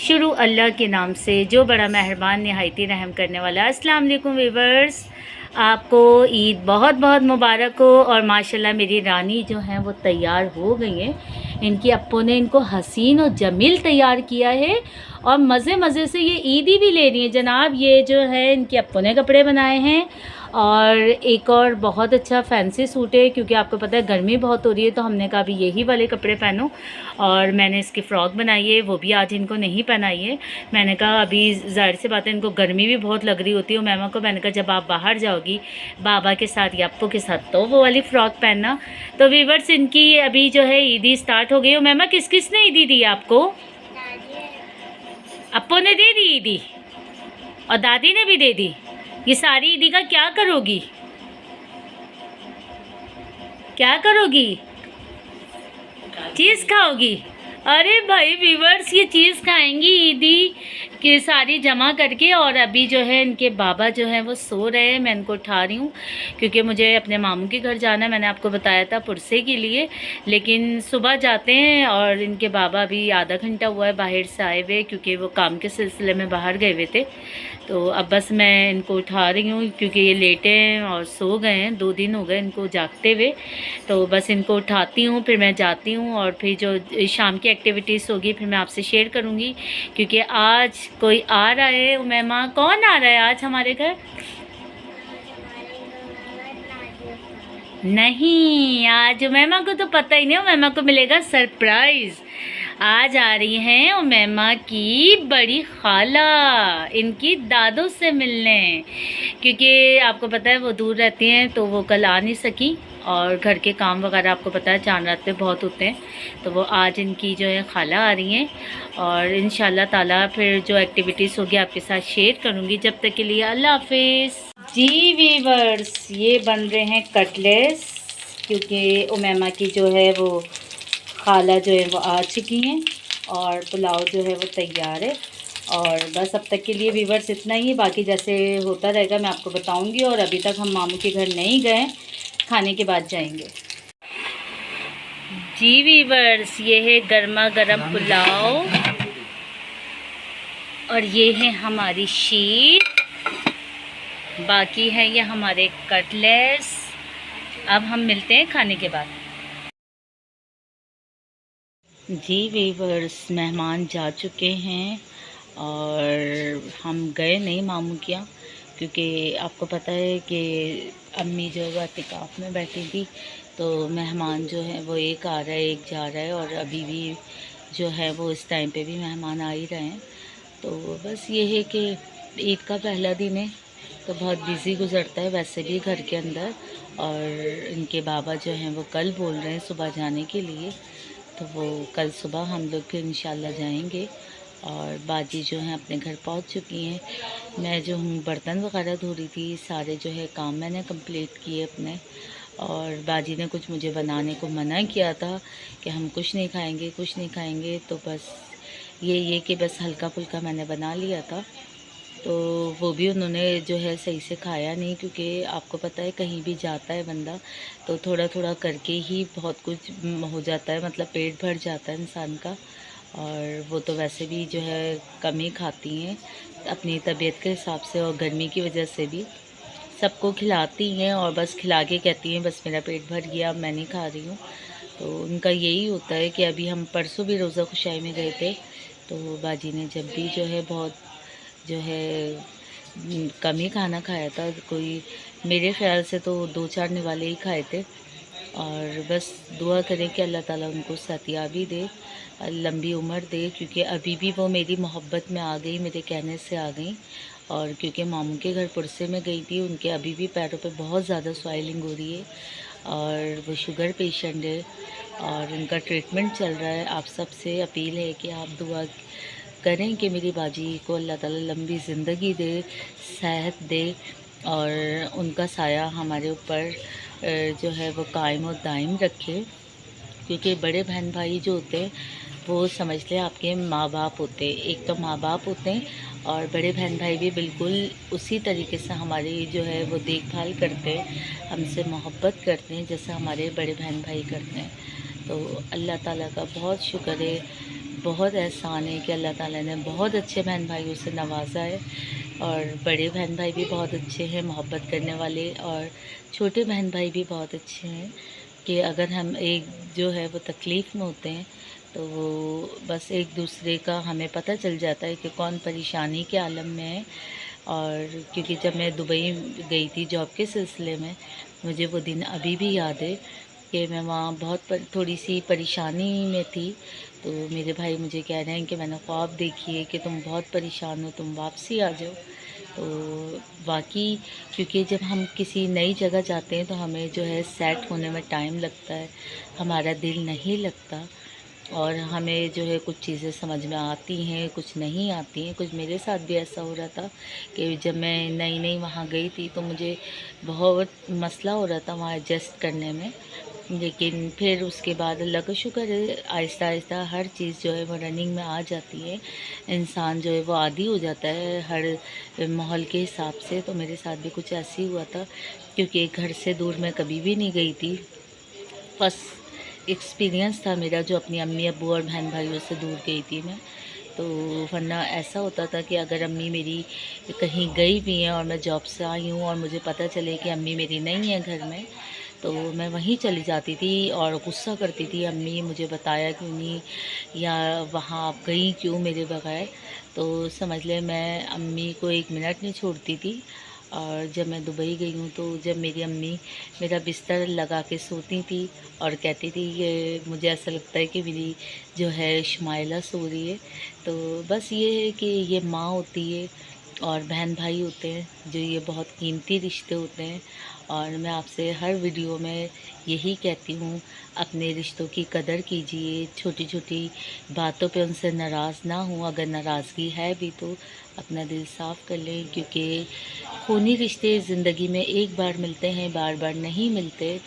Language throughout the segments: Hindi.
शुरू अल्लाह के नाम से जो बड़ा मेहरबान नहायती रहम करने वाला। अस्सलाम वालेकुम वीवर्स, आपको ईद बहुत बहुत मुबारक हो। और माशाल्लाह मेरी रानी जो हैं वो तैयार हो गई हैं। इनकी अप्पू ने इनको हसीन और जमील तैयार किया है और मज़े मज़े से ये ईदी भी ले रही हैं जनाब। ये जो है इनके अप्पू ने कपड़े बनाए हैं और एक और बहुत अच्छा फैंसी सूट है, क्योंकि आपको पता है गर्मी बहुत हो रही है तो हमने कहा अभी यही वाले कपड़े पहनो। और मैंने इसकी फ़्रॉक बनाई है, वो भी आज इनको नहीं पहनाई है। मैंने कहा अभी ज़ाहिर सी बात है इनको गर्मी भी बहुत लग रही होती है। मैमा को मैंने कहा जब आप बाहर जाओगी बाबा के साथ या अप्पू के साथ तो वो वाली फ़्रॉक पहनना। तो वीवर्स इनकी अभी जो है ईदी स्टार्ट हो गई। और मैमा किस किस ने ईदी दी आपको? अप्पू ने दे दी ईदी और दादी ने भी दे दी। ये सारी ईदी का क्या करोगी? क्या करोगी? चीज़ खाओगी? अरे भाई वीवर्स ये चीज़ खाएंगी ईदी की सारी जमा करके। और अभी जो है इनके बाबा जो हैं वो सो रहे हैं, मैं इनको उठा रही हूँ क्योंकि मुझे अपने मामू के घर जाना है। मैंने आपको बताया था पुरसे के लिए, लेकिन सुबह जाते हैं और इनके बाबा भी आधा घंटा हुआ है बाहर से आए हुए, क्योंकि वो काम के सिलसिले में बाहर गए हुए थे। तो अब बस मैं इनको उठा रही हूँ क्योंकि ये लेटे हैं और सो गए हैं, 2 दिन हो गए इनको जागते हुए। तो बस इनको उठाती हूँ, फिर मैं जाती हूँ और फिर जो शाम की एक्टिविटीज़ होगी फिर मैं आपसे शेयर करूँगी। क्योंकि आज कोई आ रहा है। उमैमा, कौन आ रहा है आज हमारे घर? नहीं, आज उमैमा को तो पता ही नहीं। उमैमा को मिलेगा सरप्राइज़। आज आ रही हैं उमैमा की बड़ी खाला इनकी दादों से मिलने, क्योंकि आपको पता है वो दूर रहती हैं तो वो कल आ नहीं सकी और घर के काम वगैरह आपको पता है चांद रात पे बहुत होते हैं। तो वो आज इनकी जो है खाला आ रही हैं और इंशाल्लाह ताला फिर जो एक्टिविटीज़ होगी आपके साथ शेयर करूँगी। जब तक के लिए अल्लाह हाफिज़। जी वीवर्स, ये बन रहे हैं कटलेट्स, क्योंकि उमैमा की जो है वो खाला जो है वो आ चुकी हैं और पुलाव जो है वो तैयार है। और बस अब तक के लिए वीवर्स इतना ही, बाकी जैसे होता रहेगा मैं आपको बताऊंगी। और अभी तक हम मामू के घर नहीं गए, खाने के बाद जाएंगे। जी वीवर्स, ये है गर्मा गर्म पुलाव और ये है हमारी शीर, बाकी है ये हमारे कटलेट्स। अब हम मिलते हैं खाने के बाद। जी वीवर्स, मेहमान जा चुके हैं और हम गए नहीं मामू के यहाँ, क्योंकि आपको पता है कि अम्मी जो है वो एतिकाफ़ में बैठी थी। तो मेहमान जो है वो एक आ रहा है एक जा रहा है और अभी भी जो है वो इस टाइम पे भी मेहमान आ ही रहे हैं। तो बस ये है कि ईद का पहला दिन है तो बहुत बिज़ी गुज़रता है वैसे भी घर के अंदर। और इनके बाबा जो हैं वो कल बोल रहे हैं सुबह जाने के लिए, तो वो कल सुबह हम लोग फिर इंशाल्लाह जाएंगे। और बाजी जो हैं अपने घर पहुंच चुकी हैं। मैं जो हूँ बर्तन वगैरह धो रही थी, सारे जो है काम मैंने कंप्लीट किए अपने। और बाजी ने कुछ मुझे बनाने को मना किया था कि हम कुछ नहीं खाएंगे कुछ नहीं खाएंगे, तो बस ये कि बस हल्का फुल्का मैंने बना लिया था। तो वो भी उन्होंने जो है सही से खाया नहीं, क्योंकि आपको पता है कहीं भी जाता है बंदा तो थोड़ा थोड़ा करके ही बहुत कुछ हो जाता है, मतलब पेट भर जाता है इंसान का। और वो तो वैसे भी जो है कम ही खाती हैं अपनी तबीयत के हिसाब से, और गर्मी की वजह से भी सबको खिलाती हैं और बस खिला के कहती हैं बस मेरा पेट भर गया अब मैं नहीं खा रही हूँ। तो उनका यही होता है कि अभी हम परसों भी रोज़ा खुशाई में गए थे, तो बाजी ने जब भी जो है बहुत जो है कम ही खाना खाया था, कोई मेरे ख्याल से तो 2-4 निवाले ही खाए थे। और बस दुआ करें कि अल्लाह ताला उनको सेहतियाबी दे, लंबी उम्र दे, क्योंकि अभी भी वो मेरी मोहब्बत में आ गई, मेरे कहने से आ गई। और क्योंकि मामू के घर पुरसे में गई थी, उनके अभी भी पैरों पे बहुत ज़्यादा स्वेलिंग हो रही है और वो शुगर पेशेंट है और उनका ट्रीटमेंट चल रहा है। आप सबसे अपील है कि आप दुआ करें कि मेरी बाजी को अल्लाह ताला लंबी ज़िंदगी दे, सेहत दे और उनका साया हमारे ऊपर जो है वो कायम और दायम रखे। क्योंकि बड़े बहन भाई जो होते हैं वो समझ लें आपके माँ बाप होते हैं, एक तो माँ बाप होते हैं और बड़े बहन भाई भी बिल्कुल उसी तरीके से हमारी जो है वो देखभाल करते हैं, हमसे मोहब्बत करते हैं जैसे हमारे बड़े बहन भाई करते हैं। तो अल्लाह ताला का बहुत शुक्र है बहुत एहसान है कि अल्लाह ताला ने बहुत अच्छे बहन भाइयों से नवाजा है। और बड़े बहन भाई भी बहुत अच्छे हैं, मोहब्बत करने वाले, और छोटे बहन भाई भी बहुत अच्छे हैं कि अगर हम एक जो है वो तकलीफ़ में होते हैं तो वो बस एक दूसरे का हमें पता चल जाता है कि कौन परेशानी के आलम में है। और क्योंकि जब मैं दुबई गई थी जॉब के सिलसिले में, मुझे वो दिन अभी भी याद है कि मैं वहाँ बहुत थोड़ी सी परेशानी में थी। तो मेरे भाई मुझे कह रहे हैं कि मैंने ख्वाब देखी है कि तुम बहुत परेशान हो, तुम वापसी आ जाओ। तो वाकई क्योंकि जब हम किसी नई जगह जाते हैं तो हमें जो है सेट होने में टाइम लगता है, हमारा दिल नहीं लगता, और हमें जो है कुछ चीज़ें समझ में आती हैं, कुछ नहीं आती हैं। कुछ मेरे साथ भी ऐसा हो रहा था कि जब मैं नई नई वहाँ गई थी तो मुझे बहुत मसला हो रहा था वहाँ एडजस्ट करने में। लेकिन फिर उसके बाद अल्लाह का शुक्र है, आहिस्ता आहिस्ता हर चीज़ जो है वो रनिंग में आ जाती है। इंसान जो है वो आदी हो जाता है हर माहौल के हिसाब से। तो मेरे साथ भी कुछ ऐसे ही हुआ था, क्योंकि घर से दूर मैं कभी भी नहीं गई थी। फर्स्ट एक्सपीरियंस था मेरा जो अपनी अम्मी अब्बू और बहन भाइयों से दूर गई थी मैं। तो वरना ऐसा होता था कि अगर अम्मी मेरी कहीं गई भी हैं और मैं जॉब से आई हूँ और मुझे पता चले कि अम्मी मेरी नहीं है घर में, तो मैं वहीं चली जाती थी और गुस्सा करती थी, अम्मी मुझे बताया क्यों नहीं, या वहाँ आप गई क्यों मेरे बगैर। तो समझ ले मैं अम्मी को एक मिनट नहीं छोड़ती थी। और जब मैं दुबई गई हूँ तो जब मेरी अम्मी मेरा बिस्तर लगा के सोती थी और कहती थी कि मुझे ऐसा लगता है कि मेरी जो है शुमाइला सो रही है। तो बस ये है कि ये माँ होती है और बहन भाई होते हैं, जो ये बहुत कीमती रिश्ते होते हैं। और मैं आपसे हर वीडियो में यही कहती हूँ, अपने रिश्तों की कदर कीजिए, छोटी छोटी बातों पे उनसे नाराज़ ना हो, अगर नाराज़गी है भी तो अपना दिल साफ़ कर लें, क्योंकि खूनी रिश्ते ज़िंदगी में एक बार मिलते हैं, बार बार नहीं मिलते।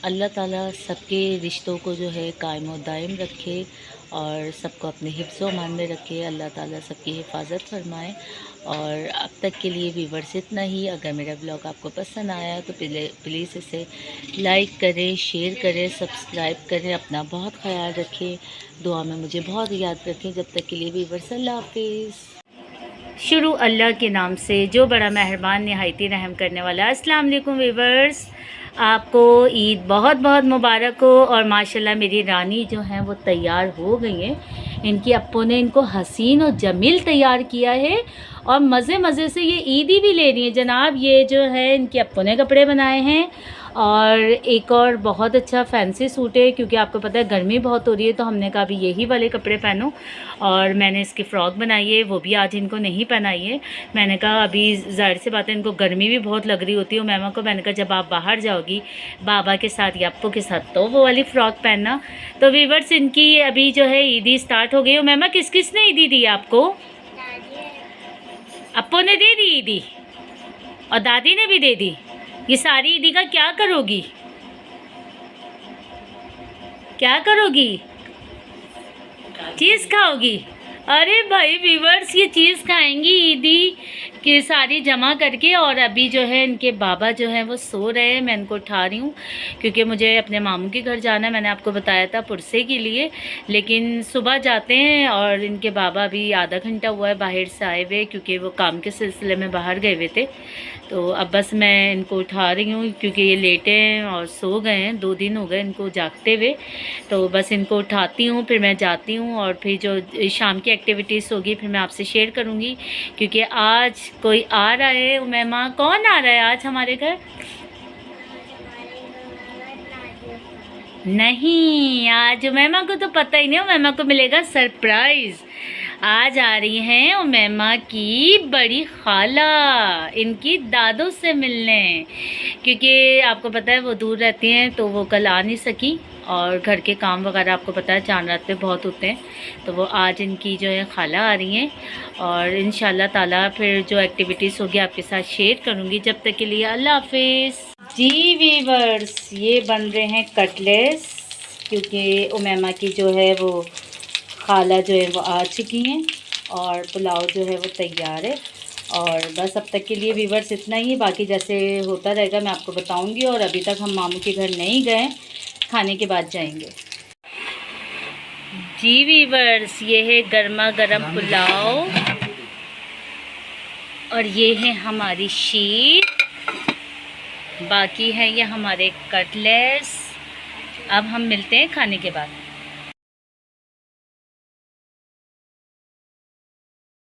अल्लाह ताला सबके रिश्तों को जो है कायम और दायम रखे और सबको अपने हिफ्ज़ व अमान में रखे। अल्लाह ताला सबकी हिफाजत फरमाए। और अब तक के लिए व्यूअर्स इतना ही। अगर मेरा ब्लॉग आपको पसंद आया तो प्लीज़ इसे लाइक करें, शेयर करें, सब्सक्राइब करें। अपना बहुत ख्याल रखें, दुआ में मुझे बहुत याद रखें। जब तक के लिए व्यूअर्स, अल्लाह हाफिज़। शुरू अल्लाह के नाम से जो बड़ा मेहरबान निहायती रहम करने वाला। अस्सलाम वालेकुम व्यूअर्स, आपको ईद बहुत बहुत मुबारक हो। और माशाल्लाह मेरी रानी जो हैं वो तैयार हो गई हैं। इनकी अप्पू ने इनको हसीन और जमील तैयार किया है और मज़े मज़े से ये ईदी भी ले रही हैं जनाब। ये जो है इनके अप्पू ने कपड़े बनाए हैं। और एक और बहुत अच्छा फैंसी सूट है, क्योंकि आपको पता है गर्मी बहुत हो रही है, तो हमने कहा अभी यही वाले कपड़े पहनो। और मैंने इसकी फ़्रॉक बनाई है, वो भी आज इनको नहीं पहनाई है। मैंने कहा अभी ज़ाहिर सी बात है इनको गर्मी भी बहुत लग रही होती है। और मैमा को मैंने कहा जब आप बाहर जाओगी बाबा के साथ या अप्पू के साथ तो वो वाली फ़्रॉक पहनना। तो वीवर्स इनकी अभी जो है ईदी स्टार्ट हो गई। और मैमा किस किस ने ईदी दी आपको? अप्पू ने दे दी ईदी और दादी ने भी दे दी। ये सारी ईदी का क्या करोगी? क्या करोगी? चीज़ खाओगी? अरे भाई व्यूअर्स, ये चीज़ खाएंगी ईदी की सारी जमा करके। और अभी जो है इनके बाबा जो है वो सो रहे हैं, मैं इनको उठा रही हूँ क्योंकि मुझे अपने मामू के घर जाना है। मैंने आपको बताया था पुरसे के लिए, लेकिन सुबह जाते हैं। और इनके बाबा अभी आधा घंटा हुआ है बाहर से आए हुए, क्योंकि वो काम के सिलसिले में बाहर गए हुए थे। तो अब बस मैं इनको उठा रही हूँ क्योंकि ये लेटे हैं और सो गए हैं, 2 दिन हो गए इनको जागते हुए। तो बस इनको उठाती हूँ, फिर मैं जाती हूँ और फिर जो शाम की एक्टिविटीज़ होगी फिर मैं आपसे शेयर करूँगी। क्योंकि आज कोई आ रहा है। उमैमा, कौन आ रहा है आज हमारे घर? नहीं, आज उमैमा को तो पता ही नहीं, उमैमा को मिलेगा सरप्राइज़। आज आ रही हैं उमैमा की बड़ी खाला इनकी दादों से मिलने, क्योंकि आपको पता है वो दूर रहती हैं तो वो कल आ नहीं सकी। और घर के काम वगैरह आपको पता है चांद रात पे बहुत होते हैं, तो वो आज इनकी जो है खाला आ रही हैं। और इंशाल्लाह ताला फिर जो एक्टिविटीज़ होगी आपके साथ शेयर करूँगी। जब तक के लिए अल्लाह हाफिज़। जी वीवर्स, ये बन रहे हैं कटलेट्स, क्योंकि उमैमा की जो है वो खाला जो है वो आ चुकी हैं और पुलाव जो है वो तैयार है। और बस अब तक के लिए वीवर्स इतना ही, बाकी जैसे होता रहेगा मैं आपको बताऊंगी। और अभी तक हम मामू के घर नहीं गए, खाने के बाद जाएंगे। जी वीवर्स, ये है गर्मा गर्म पुलाव और ये है हमारी शीर, बाकी है ये हमारे कटलेट्स। अब हम मिलते हैं खाने के बाद।